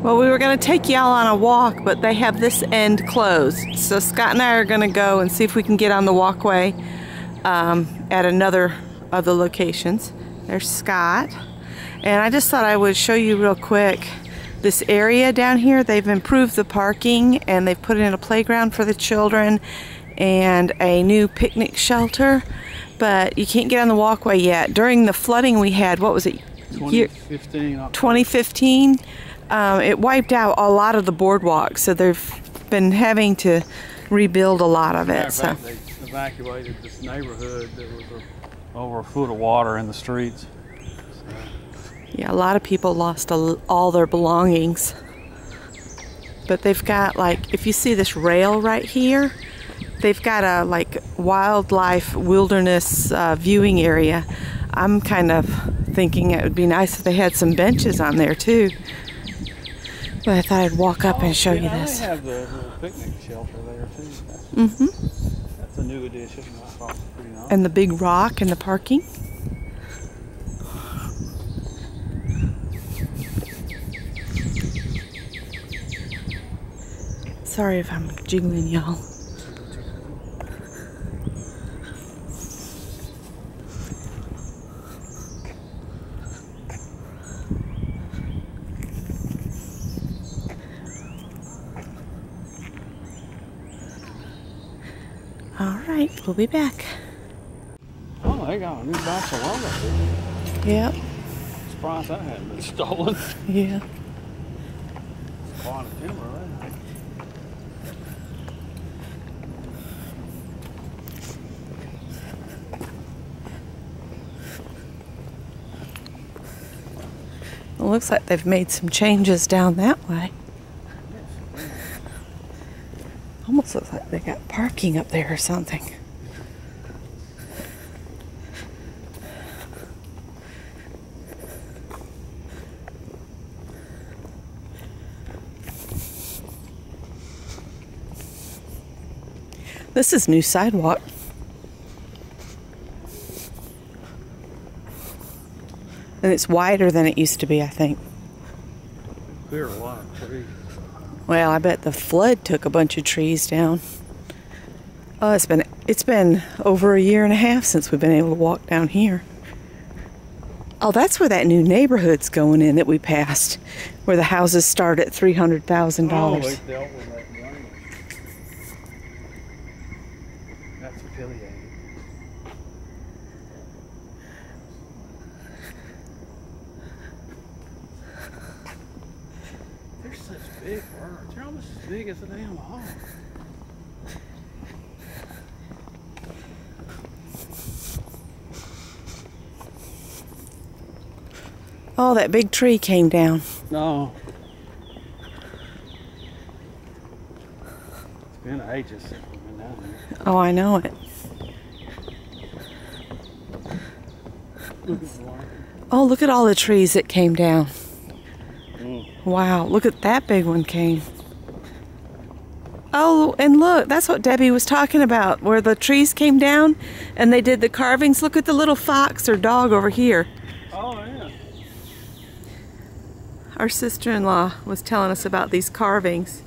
Well, we were going to take y'all on a walk, but they have this end closed. So Scott and I are going to go and see if we can get on the walkway at another of the locations. There's Scott. And I just thought I would show you real quick this area down here. They've improved the parking and they've put in a playground for the children and a new picnic shelter. But you can't get on the walkway yet. During the flooding we had, what was it? 2015. 2015. It wiped out a lot of the boardwalk, so they've been having to rebuild a lot of it. So they evacuated this neighborhood. There was over a foot of water in the streets. Yeah, a lot of people lost all their belongings. But they've got, like, if you see this rail right here, they've got a like wildlife wilderness viewing area. I'm kind of thinking it would be nice if they had some benches on there too. But I thought I'd walk up and show you this. They have the little picnic shelter there too. That's a new addition. I thought it was pretty nice. And the big rock and the parking. Sorry if I'm jiggling y'all. Alright, we'll be back. Oh, they got a new Barcelona. Yep. Surprised that hadn't been stolen. Yeah. It's a lot of timber, right? It looks like they've made some changes down that way. Almost looks like they got parking up there or something. This is new sidewalk. And it's wider than it used to be, I think. Clear a lot of trees. Well, I bet the flood took a bunch of trees down. Oh, it's been over a year and a half since we've been able to walk down here. Oh, that's where that new neighborhood's going in that we passed, where the houses start at $300,000. Oh, they dealt with that drainage. That's affiliated. They're such big birds. They're almost as big as a damn hawk. Oh, that big tree came down. No. It's been ages since we've been down there. Oh, I know it. Look at the light. Oh, look at all the trees that came down. Wow, look at that big one came. Oh, and look, that's what Debbie was talking about, where the trees came down and they did the carvings. Look at the little fox or dog over here. Oh, yeah. Our sister-in-law was telling us about these carvings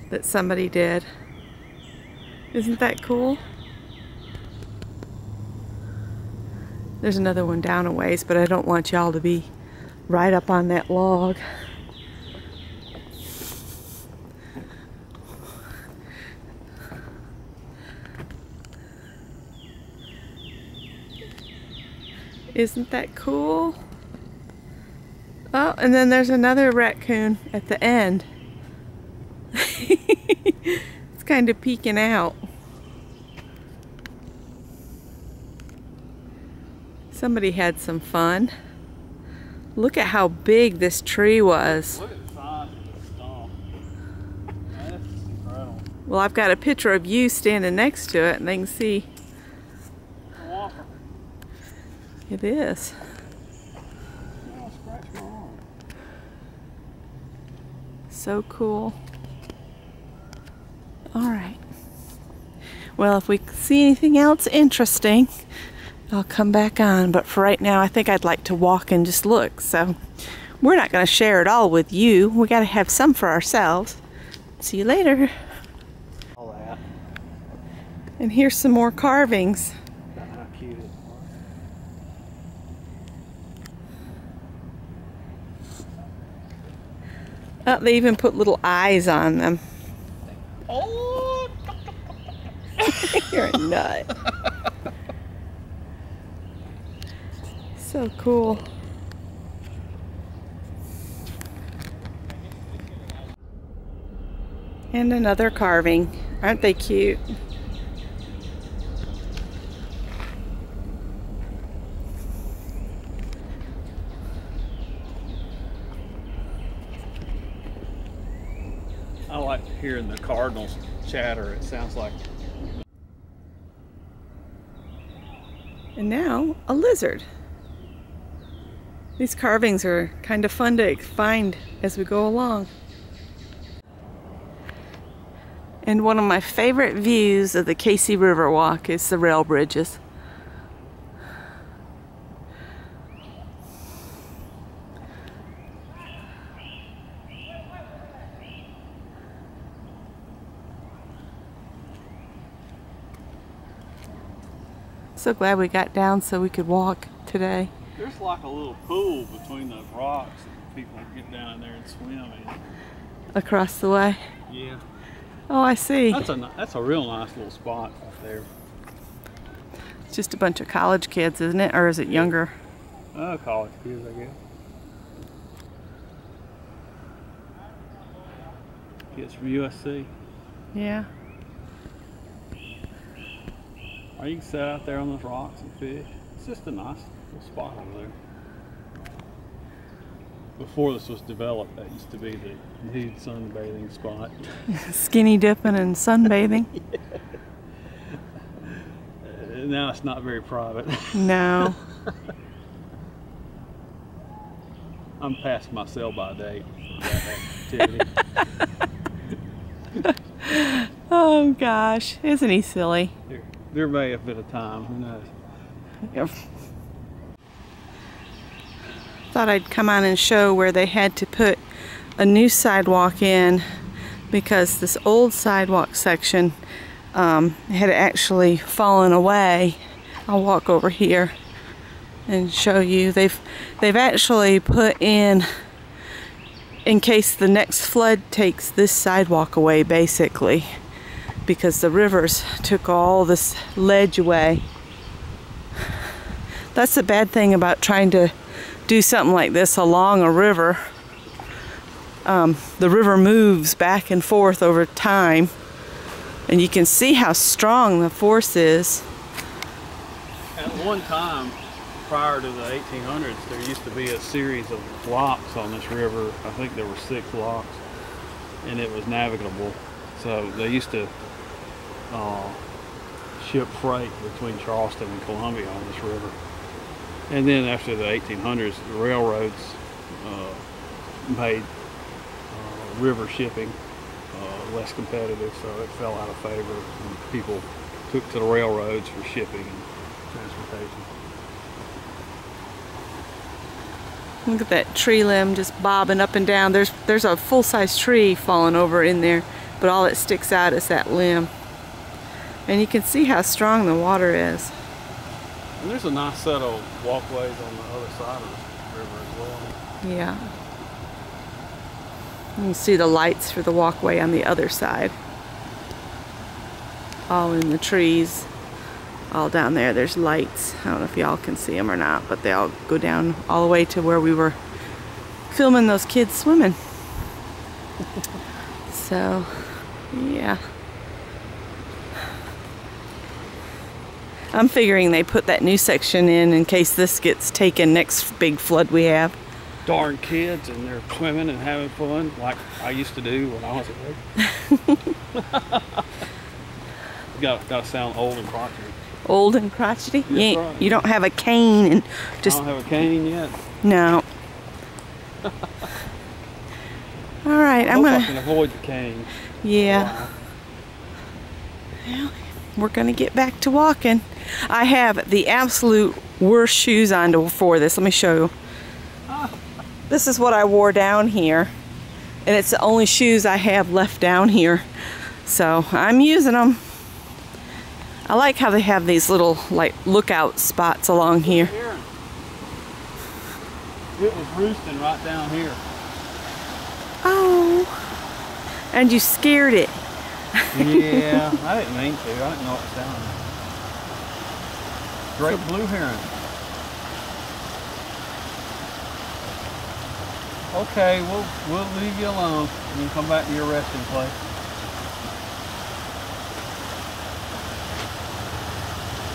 that somebody did. Isn't that cool? There's another one down a ways, but I don't want y'all to be right up on that log. Isn't that cool? Oh, and then there's another raccoon at the end. It's kind of peeking out. Somebody had some fun. Look at how big this tree was. Look at the size of the stump. That's incredible. Well, I've got a picture of you standing next to it and they can see. A whopper. It is. I'll scratch my arm. So cool. All right. Well, if we see anything else interesting, I'll come back on. But for right now, I think I'd like to walk and just look. So we're not going to share it all with you. We got to have some for ourselves. See you later. All that. And here's some more carvings. How cute it was. Oh, they even put little eyes on them. Oh! You're a nut. So cool. And another carving. Aren't they cute? I like hearing the cardinals chatter. It sounds like. And now a lizard. These carvings are kind of fun to find as we go along. And one of my favorite views of the Casey River Walk is the rail bridges. So glad we got down so we could walk today. There's like a little pool between those rocks that people get down in there and swim in. Across the way. Yeah. Oh, I see. That's a real nice little spot right there. It's just a bunch of college kids, isn't it? Or is it younger? Oh, college kids, I guess. Kids from USC. Yeah. Or you can sit out there on those rocks and fish. It's just a nice little spot over there. Before this was developed, that used to be the nude sunbathing spot. Skinny dipping and sunbathing. Now it's not very private. No. I'm past my sell-by date for that activity. Oh gosh, isn't he silly? There may have been a time, who knows? Yep. Thought I'd come on and show where they had to put a new sidewalk in because this old sidewalk section had actually fallen away. I'll walk over here and show you. They've actually put in case the next flood takes this sidewalk away, basically, because the rivers took all this ledge away. That's the bad thing about trying to do something like this along a river. The river moves back and forth over time, and you can see how strong the force is. At one time, prior to the 1800s, there used to be a series of locks on this river. I think there were 6 locks, and it was navigable. So they used to ship freight between Charleston and Columbia on this river. And then after the 1800s, the railroads made river shipping less competitive, so it fell out of favor, and people took to the railroads for shipping and transportation. Look at that tree limb just bobbing up and down. There's a full-size tree falling over in there, but all that sticks out is that limb. And you can see how strong the water is. And there's a nice set of walkways on the other side of the river as well. Yeah. You can see the lights for the walkway on the other side. All in the trees. All down there, there's lights. I don't know if y'all can see them or not, but they all go down all the way to where we were filming those kids swimming. So, yeah. I'm figuring they put that new section in case this gets taken next big flood we have. Darn kids, and they're swimming and having fun like I used to do when I was a kid. Gotta sound old and crotchety. Old and crotchety? Right. You don't have a cane and just... I don't have a cane yet. No. Alright, I'm I gonna... can avoid the cane. Yeah. Well, we're gonna get back to walking. I have the absolute worst shoes on for this. Let me show you. This is what I wore down here, and it's the only shoes I have left down here, so I'm using them. I like how they have these little like lookout spots along here. It was roosting right down here. Oh, and you scared it. Yeah, I didn't mean to. I didn't know it was down there. Great blue heron. Okay, we'll leave you alone. You can come back to your resting place.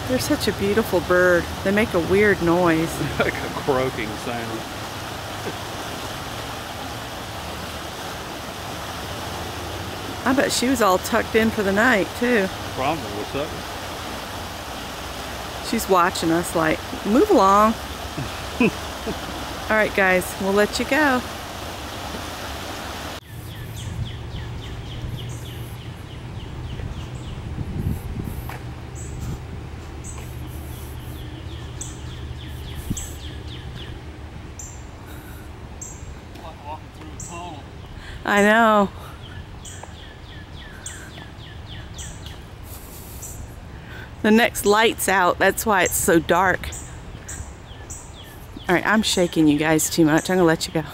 They're such a beautiful bird. They make a weird noise. Like a croaking sound. I bet she was all tucked in for the night too. Probably. What's up? She's watching us like, move along. All right, guys, we'll let you go. Like walking through a tunnel. I know. The next light's out, that's why it's so dark. All right, I'm shaking you guys too much. I'm gonna let you go.